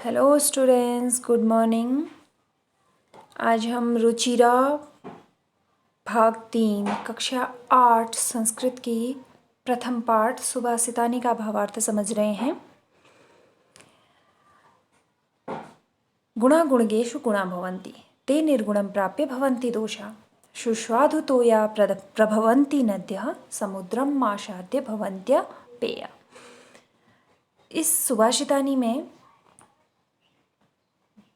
Hello students, good morning. आज हम रुचिरा भाग 3 कक्षा 8 संस्कृत की प्रथम पाठ सुभाषितानी का भावार्थ समझ रहे हैं। गुणा गुणगेषु गुणा भवन्ति ते निर्गुणं प्राप्य भवन्ति दोषा शुष्वाधुतोया प्रभवन्ति नद्यः समुद्रम आशाद्य भवन्त्य पेया। इस सुभाषितानी में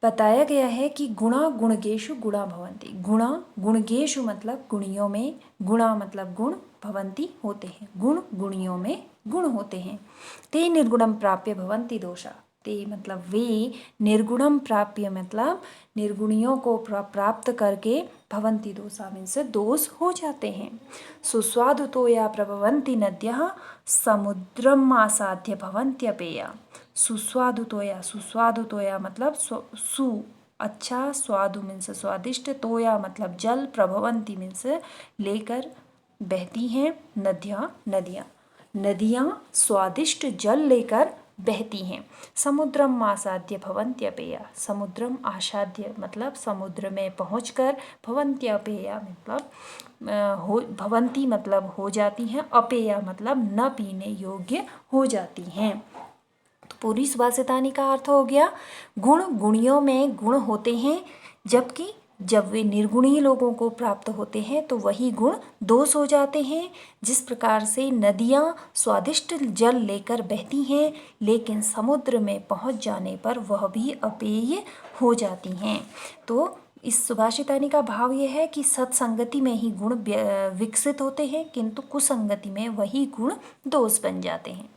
बताया गया है कि गुणा गुणगेषु गुणा भवन्ति। गुणा गुणगेषु मतलब गुणियों में, गुणा मतलब गुण, भवन्ति होते हैं, गुण गुणियों में गुण होते हैं। ते निर्गुणम प्राप्य भवन्ति दोषा, ते मतलब वे, निर्गुणम प्राप्य मतलब निर्गुणियों को प्राप्त करके भवन्ति दोषा मीन्स दोष हो जाते हैं। सुस्वादुतोया प्रभवन्ति नद्यः समुद्रम आसाद्य भवन्त्यपेया। सुस्वादुतोया, सुस्वादुतोया मतलब सु अच्छा, स्वादु मीन्स स्वादिष्ट, तोया मतलब जल, प्रभवंती मीन्स लेकर बहती हैं, नदियाँ नदियाँ नदियाँ स्वादिष्ट जल लेकर बहती हैं। समुद्रम आसाद्य भवन्त्यपेया, समुद्रम आसाद्य मतलब समुद्र में पहुंचकर, भवन्त्यपेया मतलब हो, भवंती मतलब हो जाती हैं, अपेया मतलब न पीने योग्य हो जाती हैं। तो पूरी सुभाषितानी का अर्थ हो गया, गुण गुणियों में गुण होते हैं, जबकि जब वे निर्गुणी लोगों को प्राप्त होते हैं तो वही गुण दोष हो जाते हैं। जिस प्रकार से नदियाँ स्वादिष्ट जल लेकर बहती हैं, लेकिन समुद्र में पहुँच जाने पर वह भी अपेय हो जाती हैं। तो इस सुभाषितानी का भाव यह है कि सत्संगति में ही गुण विकसित होते हैं, किंतु कुसंगति में वही गुण दोष बन जाते हैं।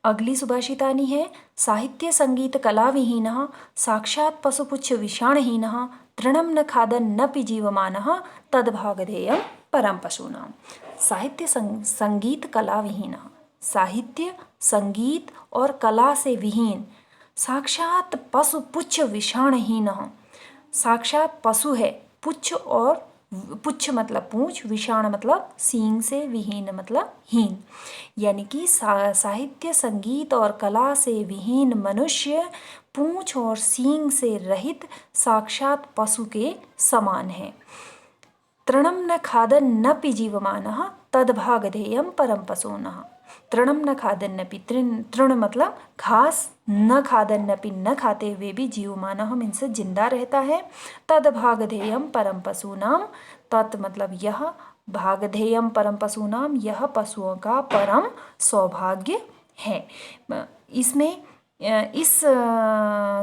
अगली सुभाषितानी है, साहित्य संगीत कला विहीनः साक्षात् पशुपुच्छ विषाणहीनः तृणं न खादन् न पि जीवमानः तद्भागधेयं परम पशूनां। साहित्य संगीत कला विहीनः, साहित्य संगीत और कला से विहीन, साक्षात पशु पुच्छ विषाणहीनः, साक्षात पशु है, पुच्छ और पुच्छ मतलब पूंछ, विषाण मतलब सींग से, विहीन मतलब हीन, यानी कि साहित्य संगीत और कला से विहीन मनुष्य पूंछ और सींग से रहित साक्षात पशु के समान है। तृणम न खादन न पि जीवमानः तद्भागधेयं परम पशूनः। तृणम न खादन न पि, तृण मतलब घास, न खादन न पि न खाते हुए भी जीवमानः मीन्स जिंदा रहता है, तद्भागधेयं परम पशूनां, तत् मतलब यह, भागधेयं परम पशूनां यह पशुओं का परम सौभाग्य है। इसमें इस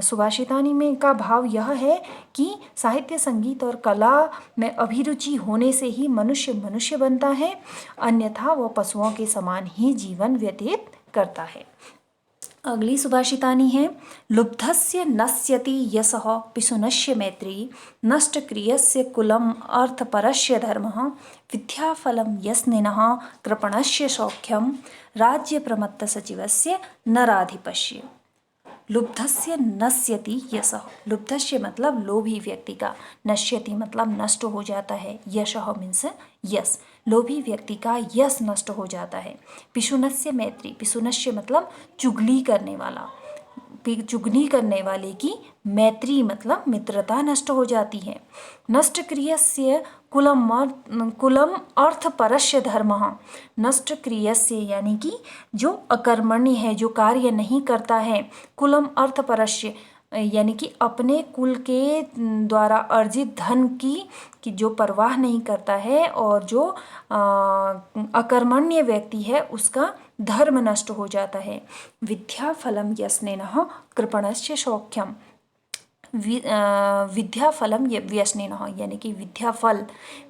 सुभाषितानी में का भाव यह है कि साहित्य संगीत और कला में अभिरुचि होने से ही मनुष्य मनुष्य बनता है, अन्यथा वह पशुओं के समान ही जीवन व्यतीत करता है। अगली सुभाषितानी है, लुब्धस्य नश्यति यशः पिशुनस्य मैत्री नष्टक्रियस्य कुलम अर्थपरस्य धर्मः विद्याफलं यस्निनः कृपणस्य सौख्यं राज्यप्रमत्तसचिवस्य नराधिपस्य। लुब्धस्य नश्यति यशः, लुब्धस्य मतलब लोभी व्यक्ति का, नश्यति मतलब नष्ट हो जाता है, यशः मीन्स यश, लोभी व्यक्ति का यश नष्ट हो जाता है। पिशुनस्य मैत्री, पिशुनस्य मतलब चुगली करने वाला, चुगली करने वाले की मैत्री मतलब मित्रता नष्ट हो जाती है। नष्टक्रियस्य कुलम अर्थपरस्य धर्मः, नष्टक्रियस्य यानी कि जो अकर्मण्य है, जो कार्य नहीं करता है, कुलम अर्थपरस्य यानी कि अपने कुल के द्वारा अर्जित धन की जो परवाह नहीं करता है, और जो अकर्मण्य व्यक्ति है उसका धर्म नष्ट हो जाता है। विद्याफलं यस्नेनः कृपणस्य सौख्यम, विद्याफलम व्यसनिनः यानी कि विद्याफल,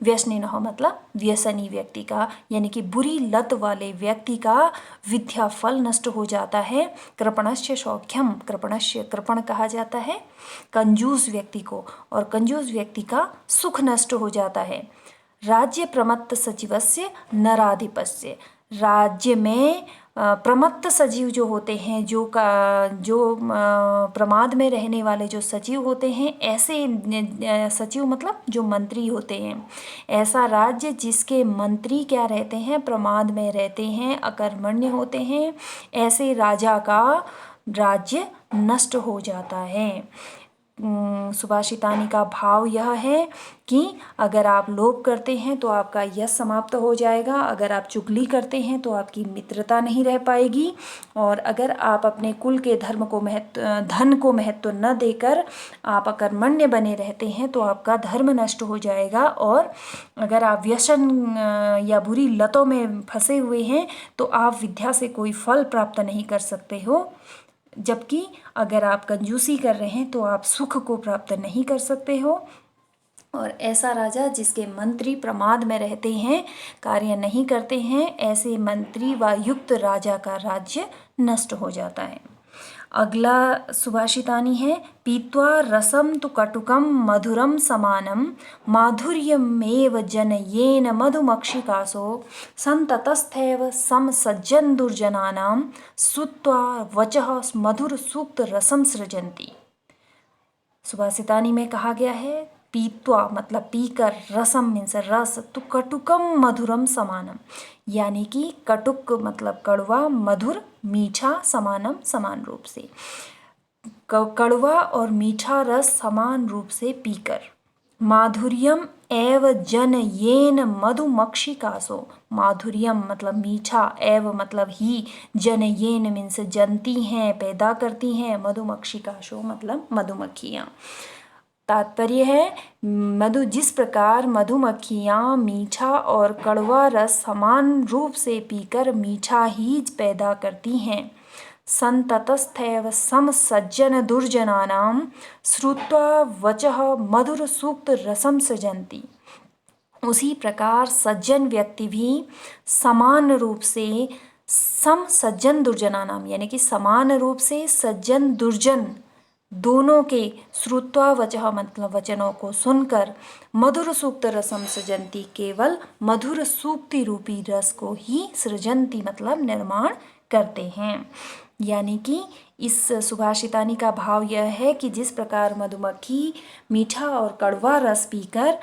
व्यसनिनः मतलब व्यसनी व्यक्ति का, यानी कि बुरी लत वाले व्यक्ति का विद्याफल नष्ट हो जाता है। कृपणस्य सौख्यम, कृपणस्य, कृपण कहा जाता है कंजूस व्यक्ति को, और कंजूस व्यक्ति का सुख नष्ट हो जाता है। राज्य प्रमत्त सचिवस्य नराधिपस्य, राज्य में प्रमत्त सजीव जो होते हैं, जो प्रमाद में रहने वाले जो सचिव होते हैं, ऐसे सचिव मतलब जो मंत्री होते हैं, ऐसा राज्य जिसके मंत्री क्या रहते हैं, प्रमाद में रहते हैं, अकर्मण्य होते हैं, ऐसे राजा का राज्य नष्ट हो जाता है। सुभाषितानी का भाव यह है कि अगर आप लोभ करते हैं तो आपका यश समाप्त हो जाएगा, अगर आप चुगली करते हैं तो आपकी मित्रता नहीं रह पाएगी, और अगर आप अपने कुल के धन को महत्व न देकर आप अकर्मण्य बने रहते हैं तो आपका धर्म नष्ट हो जाएगा, और अगर आप व्यसन या बुरी लतों में फंसे हुए हैं तो आप विद्या से कोई फल प्राप्त नहीं कर सकते हो, जबकि अगर आप कंजूसी कर रहे हैं तो आप सुख को प्राप्त नहीं कर सकते हो। और ऐसा राजा जिसके मंत्री प्रमाद में रहते हैं, कार्य नहीं करते हैं, ऐसे मंत्री व युक्त राजा का राज्य नष्ट हो जाता है। अगला सुभाषितानी है, पीत्वा रसम तु कटुकम मधुरम समानम माधुर्यमेव जनयेन मधुमक्षिकासो संततस्थैव सम सज्जन दुर्जनानां श्रुत्वा वचः मधुर सूक्त रसम सृजन्ति। सुभाषितानी में कहा गया है, पीत्वा मतलब पीकर, रसम मीन्स रस, तो कटुकम मधुरम समानम, यानी कि कटुक मतलब कड़वा, मधुर मीठा, समानम समान रूप से, कड़वा और मीठा रस समान रूप से पीकर, माधुर्यम एव जनयेन मधुमक्षिकासो, माधुर्यम मतलब मीठा, एव मतलब ही, जनयेन मीन्स जनती हैं, पैदा करती हैं, मधुमक्षिकासो मतलब मधुमक्खियाँ। तात्पर्य है जिस प्रकार मधुमक्खियाँ मीठा और कड़वा रस समान रूप से पीकर मीठा ही पैदा करती हैं, संततस्थैव सम सज्जन दुर्जनानां श्रुत्वा वचः मधुर सूक्त रसम सृजन्ति, उसी प्रकार सज्जन व्यक्ति भी समान रूप से सम सज्जन दुर्जनानाम यानी कि समान रूप से सज्जन दुर्जन दोनों के श्रुत्वा वचः मतलब वचनों को सुनकर मधुर सूक्त रसम सृजन्ति केवल मधुर सूक्ति रूपी रस को ही सृजन्ति मतलब निर्माण करते हैं। यानी कि इस सुभाषितानी का भाव यह है कि जिस प्रकार मधुमक्खी मीठा और कड़वा रस पीकर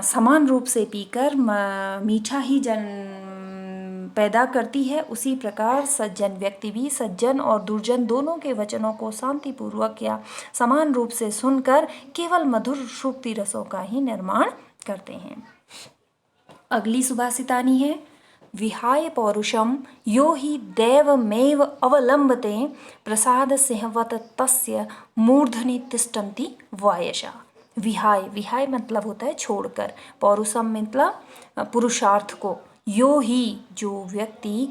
समान रूप से पीकर मीठा ही पैदा करती है, उसी प्रकार सज्जन व्यक्ति भी सज्जन और दुर्जन दोनों के वचनों को शांतिपूर्वक या समान रूप से सुनकर केवल मधुर सूक्ति रसों का ही निर्माण करते हैं। अगली सुभाषितानी है, विहाय पौरुषम यो हि दैवमेव अवलंबते प्रसाद सिंहवत तस्य मूर्धनि तिष्ठन्ति वायसा। विहाय मतलब होता है छोड़कर, पौरुषम मतलब पुरुषार्थ को, यो ही जो व्यक्ति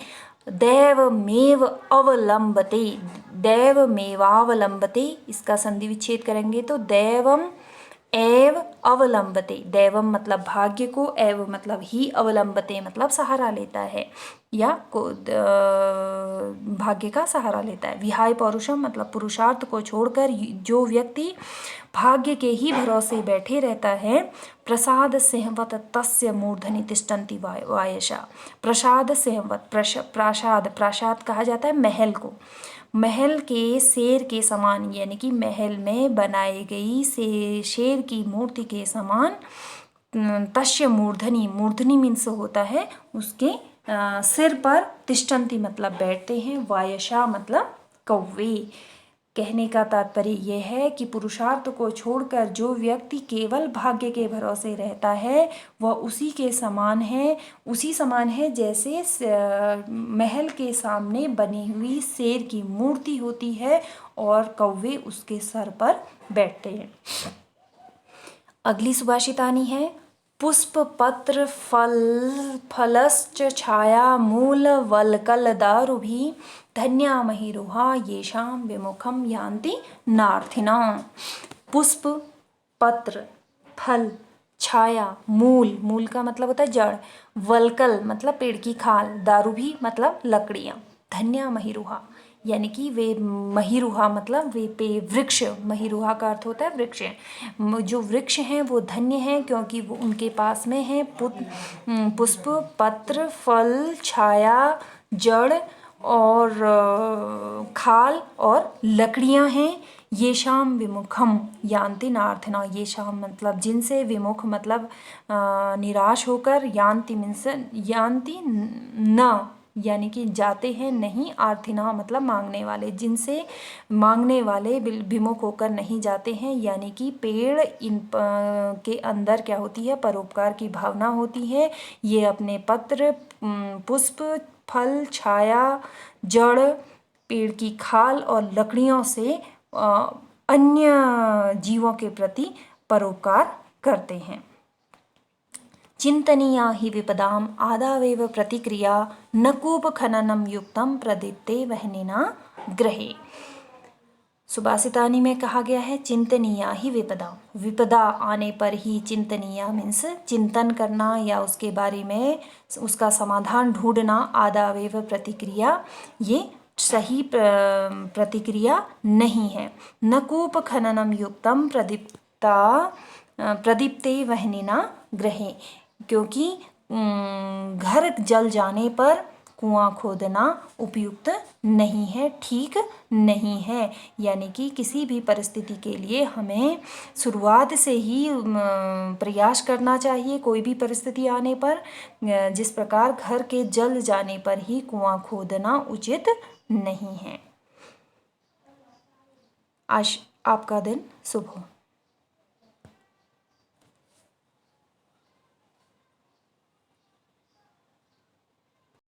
दैवमेव अवलंबते, दैवमेवावलंबते, इसका संधि विच्छेद करेंगे तो दैवम एव अवलंबते, दैवम मतलब भाग्य को, एव मतलब ही, अवलंबते मतलब सहारा लेता है या भाग्य का सहारा लेता है। विहाय पौरुषम मतलब पुरुषार्थ को छोड़कर जो व्यक्ति भाग्य के ही भरोसे बैठे रहता है, प्रसाद सिंहवत तस्य मूर्धनि तिष्ठन्ति वायसा। प्रसाद सिंहवत, प्रासाद कहा जाता है महल को, महल के शेर के समान, यानी कि महल में बनाई गई शेर की मूर्ति के समान, तस्य मूर्धनि मीन्स होता है उसके सिर पर, तिष्ठन्ति मतलब बैठते हैं, वायसा मतलब कौवे। कहने का तात्पर्य यह है कि पुरुषार्थ को छोड़कर जो व्यक्ति केवल भाग्य के भरोसे रहता है वह उसी समान है जैसे महल के सामने बनी हुई शेर की मूर्ति होती है और कौवे उसके सर पर बैठते हैं। अगली सुभाषितानी है, पुष्प पत्र फलश्च छाया मूल वल्कल दारुभिः धन्या महिरुहा येषां विमुखम यान्ति नार्थिना। पुष्प, पत्र, फल, छाया, मूल का मतलब होता है जड़, वल्कल मतलब पेड़ की खाल, दारुभी मतलब लकड़ियाँ, धन्या महिरुहा यानी कि वे महिरुहा मतलब वे पे वृक्ष, महिरुहा का अर्थ होता है वृक्ष, जो वृक्ष हैं वो धन्य हैं क्योंकि वो उनके पास में है पुष्प, पत्र, फल, छाया, जड़ और खाल और लकड़ियां हैं। ये शाम विमुखम यान्ति नार्थिना, ये शाम मतलब जिनसे, विमुख मतलब निराश होकर, यान्ति मीन्स यान्ति न यानी कि जाते हैं नहीं, आर्थिना मतलब मांगने वाले, जिनसे मांगने वाले विमुख होकर नहीं जाते हैं। यानी कि पेड़ के अंदर क्या होती है, परोपकार की भावना होती है। ये अपने पत्र, पुष्प, फल, छाया, जड़, पेड़ की खाल और लकड़ियों से अन्य जीवों के प्रति परोपकार करते हैं। चिंतनीया हि विपदाम आदावेव प्रतिक्रिया न कूप खननम युक्तम प्रदीप्ते वहनिना ग्रहे। सुभाषितानी में कहा गया है चिंतनीया ही विपदा, विपदा आने पर ही चिंतनीया मीन्स चिंतन करना या उसके बारे में उसका समाधान ढूंढना, आदावेव प्रतिक्रिया ये सही प्रतिक्रिया नहीं है। न कूप खननम युक्तम प्रदीप्ते वहनिना ग्रहे, क्योंकि घर जल जाने पर कुआं खोदना उपयुक्त नहीं है, ठीक नहीं है। यानी कि किसी भी परिस्थिति के लिए हमें शुरुआत से ही प्रयास करना चाहिए। कोई भी परिस्थिति आने पर, जिस प्रकार घर के जल जाने पर ही कुआं खोदना उचित नहीं है। आज आपका दिन शुभ हो।